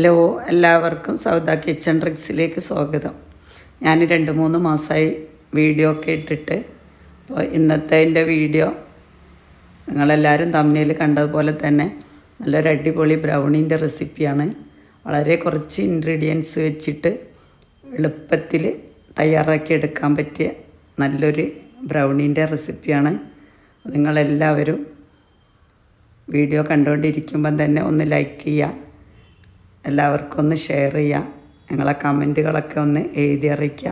Hello, എല്ലാവർക്കും Sauda kitchen ട്രിക്സിലേക്ക് സ്വാഗതം. ഞാൻ 2-3 മാസമായി വീഡിയോ ഒക്കെ ഇട്ടിട്ട്. അപ്പോൾ ഇന്നത്തെ എൻ്റെ വീഡിയോ നിങ്ങളെല്ലാവരും തമ്മിൽ കണ്ടതുപോലെ തന്നെ നല്ലൊരു അടിപൊളി ബ്രൗണീൻ്റെ റെസിപ്പിയാണ്. വളരെ കുറച്ച് ഇൻഗ്രീഡിയൻസ് വെച്ചിട്ട് എളുപ്പത്തിൽ തയ്യാറാക്കി എടുക്കാൻ പറ്റിയ നല്ലൊരു ബ്രൗണീൻ്റെ റെസിപ്പിയാണ്. നിങ്ങളെല്ലാവരും വീഡിയോ കണ്ടുകൊണ്ടിരിക്കുമ്പം തന്നെ ഒന്ന് ലൈക്ക് ചെയ്യുക, എല്ലാവർക്കും ഒന്ന് ഷെയർ ചെയ്യുക, ഞങ്ങളെ കമൻറ്റുകളൊക്കെ ഒന്ന് എഴുതി അറിയിക്കുക.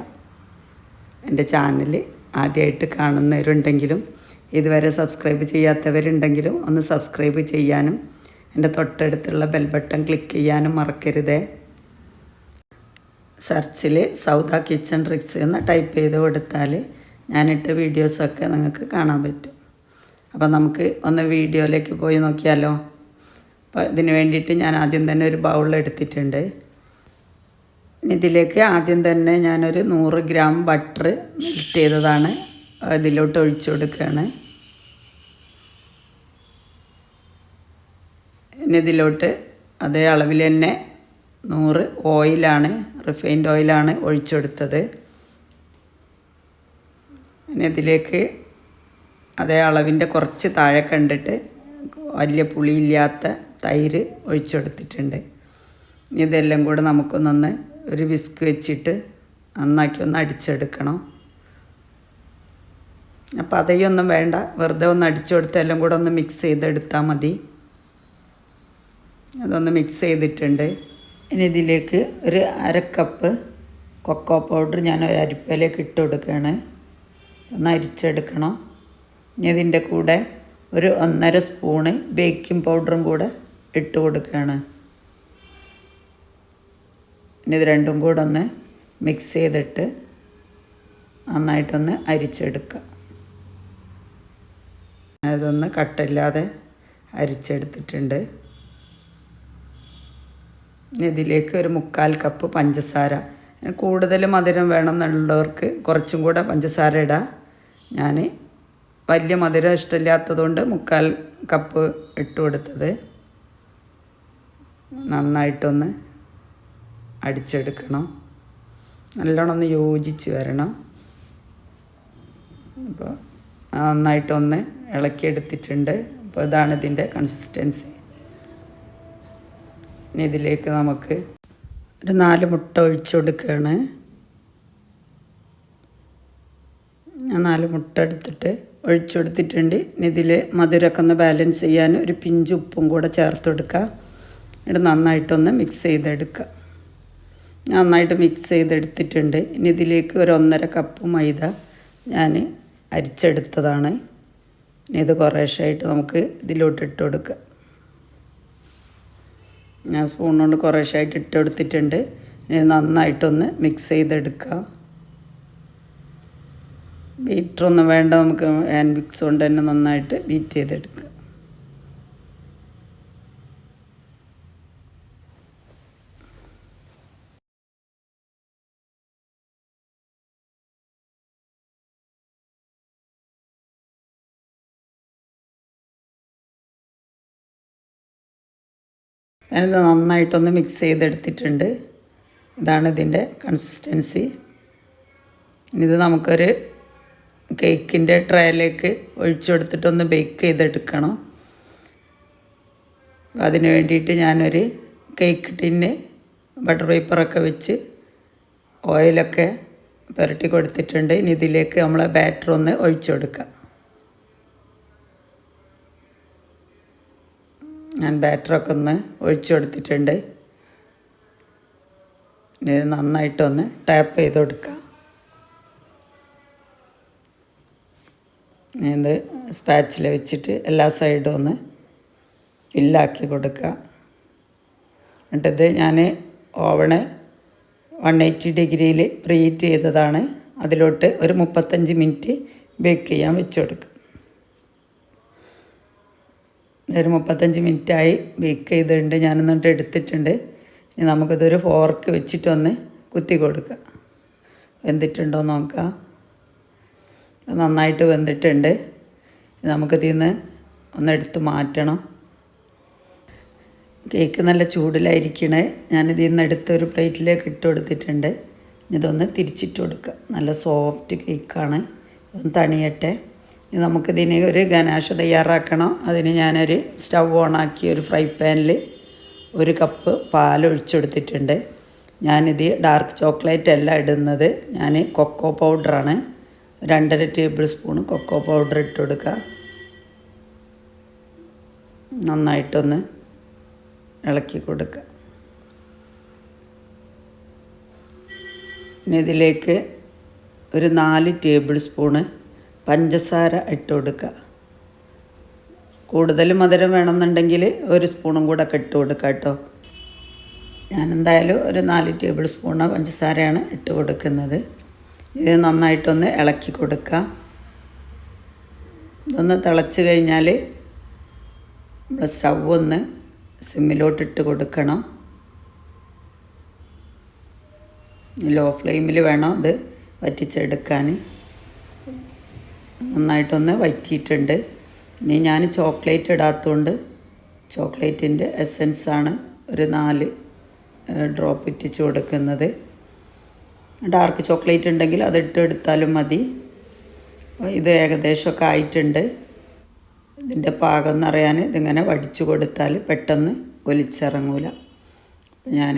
എൻ്റെ ചാനൽ ആദ്യമായിട്ട് കാണുന്നവരുണ്ടെങ്കിലും ഇതുവരെ സബ്സ്ക്രൈബ് ചെയ്യാത്തവരുണ്ടെങ്കിലും ഒന്ന് സബ്സ്ക്രൈബ് ചെയ്യാനും എൻ്റെ തൊട്ടടുത്തുള്ള ബെൽ ബട്ടൺ ക്ലിക്ക് ചെയ്യാനും മറക്കരുതേ. സെർച്ചിൽ സൗദ കിച്ചൺ ട്രിക്സ് എന്ന് ടൈപ്പ് ചെയ്ത് കൊടുത്താൽ ഞാനിട്ട വീഡിയോസൊക്കെ നിങ്ങൾക്ക് കാണാൻ പറ്റും. അപ്പോൾ നമുക്ക് ഒന്ന് വീഡിയോയിലേക്ക് പോയി നോക്കിയാലോ. അപ്പോൾ ഇതിന് വേണ്ടിയിട്ട് ഞാൻ ആദ്യം തന്നെ ഒരു ബൗൾ എടുത്തിട്ടുണ്ട്. ഇതിലേക്ക് ആദ്യം തന്നെ ഞാനൊരു 100 ഗ്രാം ബട്ടർ മെൽറ്റ് ചെയ്തതാണ് ഇതിലോട്ട് ഒഴിച്ചു കൊടുക്കുകയാണ്. ഇനി ഇതിലോട്ട് അതേ അളവിൽ തന്നെ 100 ഓയിലാണ്, റിഫൈൻഡ് ഓയിലാണ് ഒഴിച്ചു കൊടുത്തത്. ഇനി ഇതിലേക്ക് അതേ അളവിൻ്റെ കുറച്ച് താഴെ കണ്ടിട്ട് വലിയ പുളിയില്ലാത്ത തൈര് ഒഴിച്ചെടുത്തിട്ടുണ്ട്. ഇതെല്ലാം കൂടെ നമുക്കൊന്നൊന്ന് ഒരു വിസ്ക് വെച്ചിട്ട് നന്നാക്കി ഒന്ന് അടിച്ചെടുക്കണം. അപ്പോൾ അതൊന്നും വേണ്ട, വെറുതെ ഒന്ന് അടിച്ചു കൊടുത്ത് എല്ലാം കൂടെ ഒന്ന് മിക്സ് ചെയ്തെടുത്താൽ മതി. അതൊന്ന് മിക്സ് ചെയ്തിട്ടുണ്ട്. ഇനി ഇതിലേക്ക് ഒരു 1/2 കപ്പ് കൊക്കോ പൗഡർ ഞാൻ ഒരു അരിപ്പയിലേക്ക് ഇട്ട് കൊടുക്കുകയാണ്. ഒന്ന് അരിച്ചെടുക്കണം. ഇനി ഇതിൻ്റെ കൂടെ ഒരു 1.5 സ്പൂണ് ബേക്കിംഗ് പൗഡറും കൂടെ ഇട്ട് കൊടുക്കുകയാണ്. ഇനി ഇത് രണ്ടും കൂടെ ഒന്ന് മിക്സ് ചെയ്തിട്ട് നന്നായിട്ടൊന്ന് അരിച്ചെടുക്കുക. അതൊന്ന് കട്ടില്ലാതെ അരിച്ചെടുത്തിട്ടുണ്ട്. ഇതിലേക്ക് ഒരു 1/4 കപ്പ് പഞ്ചസാര, കൂടുതൽ മധുരം വേണമെന്നുള്ളവർക്ക് കുറച്ചും കൂടെ പഞ്ചസാര ഇടാം. ഞാൻ വലിയ മധുരം ഇഷ്ടമില്ലാത്തതുകൊണ്ട് 1/4 കപ്പ് ഇട്ട് കൊടുത്തത്. നന്നായിട്ടൊന്ന് അടിച്ചെടുക്കണം, നല്ലോണം ഒന്ന് യോജിച്ച് വരണം. അപ്പോൾ നന്നായിട്ടൊന്ന് ഇളക്കിയെടുത്തിട്ടുണ്ട്. അപ്പോൾ ഇതാണ് ഇതിൻ്റെ കൺസിസ്റ്റൻസി. ഇനി ഇതിലേക്ക് നമുക്ക് ഒരു 4 മുട്ട ഒഴിച്ചു കൊടുക്കുകയാണ്. ഞാൻ 4 മുട്ട എടുത്തിട്ട് ഒഴിച്ചു കൊടുത്തിട്ടുണ്ട്. ഇനി ഇതിൽ മധുരമൊക്കെ ഒന്ന് ബാലൻസ് ചെയ്യാൻ ഒരു പിഞ്ച് ഉപ്പും കൂടെ ചേർത്ത് കൊടുക്കുക. എന്നിട്ട് നന്നായിട്ടൊന്ന് മിക്സ് ചെയ്തെടുക്കുക. നന്നായിട്ട് മിക്സ് ചെയ്തെടുത്തിട്ടുണ്ട്. ഇനി ഇതിലേക്ക് ഒരു 1.5 കപ്പ് മൈദ ഞാൻ അരിച്ചെടുത്തതാണ്. ഇനി ഇത് കുറേശ്ശായിട്ട് നമുക്ക് ഇതിലോട്ട് ഇട്ട് കൊടുക്കുക. ഞാൻ സ്പൂൺ കൊണ്ട് കുറേശ്ശായിട്ട് ഇട്ട് കൊടുത്തിട്ടുണ്ട്. ഇനി നന്നായിട്ടൊന്ന് മിക്സ് ചെയ്തെടുക്കുക. ബീറ്ററൊന്നും വേണ്ട, നമുക്ക് ഹാൻഡ് മിക്സ് കൊണ്ട് തന്നെ നന്നായിട്ട് ബീറ്റ് ചെയ്തെടുക്കുക. ഞാനിത് നന്നായിട്ടൊന്ന് മിക്സ് ചെയ്തെടുത്തിട്ടുണ്ട്. ഇതാണ് ഇതിൻ്റെ കൺസിസ്റ്റൻസി. ഇത് നമുക്കൊരു കേക്കിൻ്റെ ട്രേയിലേക്ക് ഒഴിച്ചു കൊടുത്തിട്ടൊന്ന് ബേക്ക് ചെയ്തെടുക്കണം. അതിന് വേണ്ടിയിട്ട് ഞാനൊരു കേക്ക് ടിന്ന് ബട്ടർ പേപ്പറൊക്കെ വെച്ച് ഓയിലൊക്കെ പുരട്ടി കൊടുത്തിട്ടുണ്ട്. ഇനി ഇതിലേക്ക് നമ്മളെ ബാറ്റർ ഒന്ന് ഒഴിച്ചു കൊടുക്കുക. ഞാൻ ബാറ്ററൊക്കെ ഒന്ന് ഒഴിച്ചു കൊടുത്തിട്ടുണ്ട്. ഇനി നന്നായിട്ടൊന്ന് ടാപ്പ് ചെയ്ത് കൊടുക്കുക. ഇത് സ്പാച്ചിൽ വെച്ചിട്ട് എല്ലാ സൈഡും ഒന്ന് ഫില്ലാക്കി കൊടുക്കുക. എന്നിട്ടിത് ഞാൻ ഓവണ് 180 ഡിഗ്രിയിൽ പ്രീഹീറ്റ് ചെയ്തതാണ്. അതിലോട്ട് ഒരു 35 മിനിറ്റ് ബേക്ക് ചെയ്യാൻ വെച്ച് കൊടുക്കുക. ഒരു 35 മിനിറ്റായി ബേക്ക് ചെയ്തിട്ടുണ്ട്. ഞാനൊന്നിട്ട് എടുത്തിട്ടുണ്ട്. ഇനി നമുക്കിതൊരു ഫോർക്ക് വെച്ചിട്ടൊന്ന് കുത്തി കൊടുക്കുക. വെന്തിട്ടുണ്ടോ നോക്കുക. നന്നായിട്ട് വെന്തിട്ടുണ്ട്. നമുക്കിതിൽ നിന്ന് ഒന്നെടുത്ത് മാറ്റണം. കേക്ക് നല്ല ചൂടിലായിരിക്കണേ. ഞാനിതിൽ നിന്ന് എടുത്തൊരു പ്ലേറ്റിലേക്ക് ഇട്ട് കൊടുത്തിട്ടുണ്ട്. ഇതൊന്ന് തിരിച്ചിട്ട് കൊടുക്കുക. നല്ല സോഫ്റ്റ് കേക്കാണ്. ഒന്ന് തണിയട്ടെ. ഇനി നമുക്കിതിന് ഒരു ഗനാഷ് തയ്യാറാക്കണം. അതിന് ഞാനൊരു സ്റ്റൗ ഓണാക്കി ഒരു ഫ്രൈ പാനിൽ 1 കപ്പ് പാൽ ഒഴിച്ചെടുത്തിട്ടുണ്ട്. ഞാനിത് ഡാർക്ക് ചോക്ലേറ്റ് അല്ല ഇടുന്നത്, ഞാൻ കൊക്കോ പൗഡറാണ്. 2.5 ടേബിൾ സ്പൂൺ കൊക്കോ പൗഡർ ഇട്ട് കൊടുക്കുക. നന്നായിട്ടൊന്ന് ഇളക്കി കൊടുക്കുക. ഇനി ഇതിലേക്ക് ഒരു 4 ടേബിൾ സ്പൂണ് പഞ്ചസാര ഇട്ട് കൊടുക്കുക. കൂടുതൽ മധുരം വേണമെന്നുണ്ടെങ്കിൽ 1 സ്പൂണും കൂടെ ഒക്കെ ഇട്ട് കൊടുക്കുക കേട്ടോ. ഞാനെന്തായാലും ഒരു 4 ടേബിൾ സ്പൂണ് പഞ്ചസാരയാണ് ഇട്ട് കൊടുക്കുന്നത്. ഇത് നന്നായിട്ടൊന്ന് ഇളക്കി കൊടുക്കുക. ഇതൊന്ന് തിളച്ച് കഴിഞ്ഞാൽ നമ്മൾ സ്റ്റൗ ഒന്ന് സിമ്മിലോട്ടിട്ട് കൊടുക്കണം. ലോ ഫ്ലെയിമിൽ വേണം ഇത് വറ്റിച്ചെടുക്കാൻ. നന്നായിട്ടൊന്ന് വറ്റിയിട്ടുണ്ട്. ഇനി ഞാൻ ചോക്ലേറ്റ് ഇടാത്തതുകൊണ്ട് ചോക്ലേറ്റിൻ്റെ എസൻസാണ് ഒരു 4 ഡ്രോപ്പ് ഇട്ടിച്ച് കൊടുക്കുന്നത്. ഡാർക്ക് ചോക്ലേറ്റ് ഉണ്ടെങ്കിൽ അതിട്ട് എടുത്താലും മതി. അപ്പോൾ ഇത് ഏകദേശമൊക്കെ ആയിട്ടുണ്ട്. ഇതിൻ്റെ പാകം എന്നറിയാൻ ഇതിങ്ങനെ വടിച്ചു കൊടുത്താൽ പെട്ടെന്ന് ഒലിച്ചിറങ്ങൂല. അപ്പോൾ ഞാൻ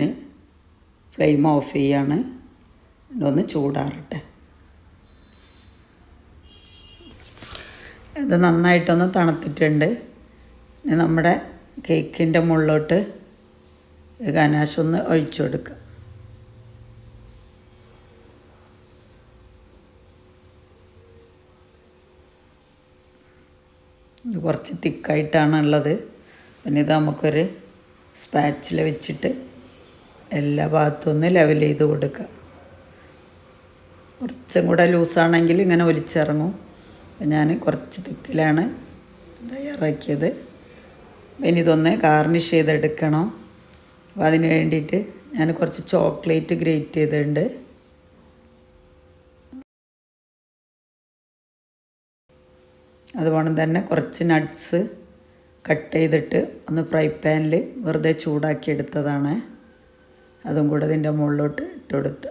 ഫ്ലെയിം ഓഫ് ചെയ്യാണ്. ഇതൊന്ന് ചൂടാറട്ടെ. ഇത് നന്നായിട്ടൊന്ന് തണുത്തിട്ടുണ്ട്. ഇനി നമ്മുടെ കേക്കിൻ്റെ മുകളിലോട്ട് ഗനാഷ് ഒന്ന് ഒഴിച്ചു കൊടുക്കുക. ഇത് കുറച്ച് തിക്കായിട്ടാണ് ഉള്ളത്. പിന്നെ ഇത് നമുക്കൊരു സ്പാച്ചിൽ വെച്ചിട്ട് എല്ലാ ഭാഗത്തും ഒന്ന് ലെവൽ ചെയ്ത് കൊടുക്കുക. കുറച്ചും കൂടെ ലൂസാണെങ്കിൽ ഇങ്ങനെ ഒലിച്ചിറങ്ങും. അപ്പം ഞാൻ കുറച്ച് തിക്കിലാണ് തയ്യാറാക്കിയത്. പിന്നെ ഇതൊന്ന് ഗാർണിഷ് ചെയ്തെടുക്കണം. അപ്പോൾ അതിന് വേണ്ടിയിട്ട് ഞാൻ കുറച്ച് ചോക്ലേറ്റ് ഗ്രേറ്റ് ചെയ്തിട്ടുണ്ട്. അതുപോലെ തന്നെ കുറച്ച് നട്ട്സ് കട്ട് ചെയ്തിട്ട് ഒന്ന് ഫ്രൈ പാനിൽ വെറുതെ ചൂടാക്കി എടുത്തതാണ്. അതും കൂടെ ഇതിൻ്റെ മുകളിലോട്ട് ഇട്ട് കൊടുത്ത്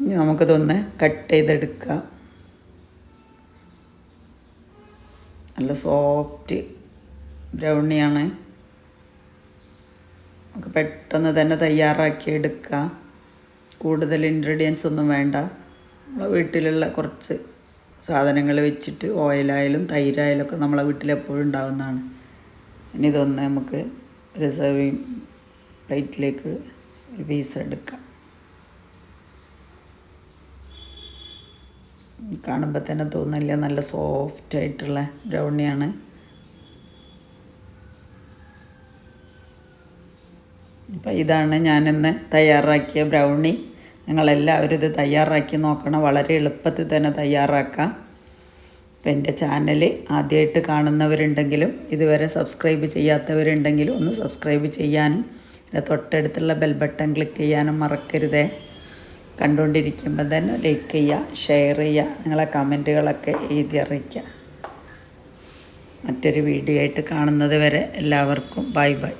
ഇനി നമുക്കിതൊന്ന് കട്ട് ചെയ്തെടുക്കാം. നല്ല സോഫ്റ്റ് ബ്രൗണിയാണ്. നമുക്ക് പെട്ടെന്ന് തന്നെ തയ്യാറാക്കി എടുക്കാം. കൂടുതൽ ഇൻഗ്രീഡിയൻസ് ഒന്നും വേണ്ട. നമ്മളെ വീട്ടിലുള്ള കുറച്ച് സാധനങ്ങൾ വെച്ചിട്ട് ഓയിലായാലും തൈരായാലും ഒക്കെ നമ്മളെ വീട്ടിലെപ്പോഴും ഉണ്ടാകുന്നതാണ്. ഇനി ഇതൊന്ന് നമുക്ക് ഒരു സെർവിങ് പ്ലേറ്റിലേക്ക് ഒരു പീസ് എടുക്കാം. കാണുമ്പോൾ തന്നെ തോന്നില്ല, നല്ല സോഫ്റ്റായിട്ടുള്ള ബ്രൗണിയാണ്. അപ്പോൾ ഇതാണ് ഞാനിന്ന് തയ്യാറാക്കിയ ബ്രൗണി. നിങ്ങളെല്ലാവരും ഇത് തയ്യാറാക്കി നോക്കണം. വളരെ എളുപ്പത്തിൽ തന്നെ തയ്യാറാക്കാം. അപ്പോൾ എൻ്റെ ചാനൽ ആദ്യമായിട്ട് കാണുന്നവരുണ്ടെങ്കിലും ഇതുവരെ സബ്സ്ക്രൈബ് ചെയ്യാത്തവരുണ്ടെങ്കിലും ഒന്ന് സബ്സ്ക്രൈബ് ചെയ്യാനും പിന്നെ തൊട്ടടുത്തുള്ള ബെൽ ബട്ടൺ ക്ലിക്ക് ചെയ്യാനും മറക്കരുതേ. കണ്ടുകൊണ്ടിരിക്കുമ്പോൾ തന്നെ ലൈക്ക് ചെയ്യുക, ഷെയർ ചെയ്യുക, നിങ്ങളെ കമൻറ്റുകളൊക്കെ എഴുതി അറിയിക്കുക. മറ്റൊരു വീഡിയോ ആയിട്ട് കാണുന്നത് വരെ എല്ലാവർക്കും ബൈ ബൈ.